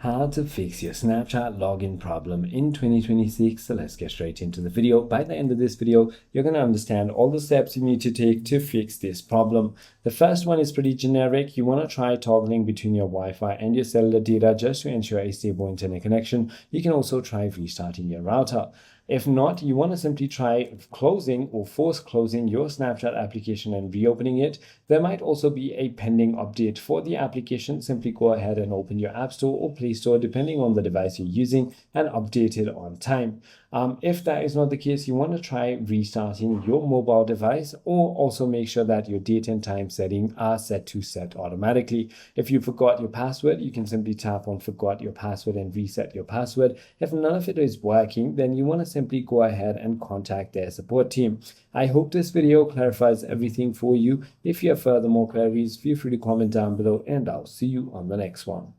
How to fix your Snapchat login problem in 2026. So let's get straight into the video. By the end of this video, you're going to understand all the steps you need to take to fix this problem. The first one is pretty generic. You want to try toggling between your Wi-Fi and your cellular data just to ensure a stable internet connection. You can also try restarting your router. If not, you want to simply try closing or force closing your Snapchat application and reopening it. There might also be a pending update for the application. Simply go ahead and open your App Store or Play Store, depending on the device you're using, and update it on time. If that is not the case, you want to try restarting your mobile device, or also make sure that your date and time settings are set to set automatically. If you forgot your password, you can simply tap on forgot your password and reset your password. If none of it is working, then you want to simply go ahead and contact their support team. I hope this video clarifies everything for you. If you have further more queries, feel free to comment down below, and I'll see you on the next one.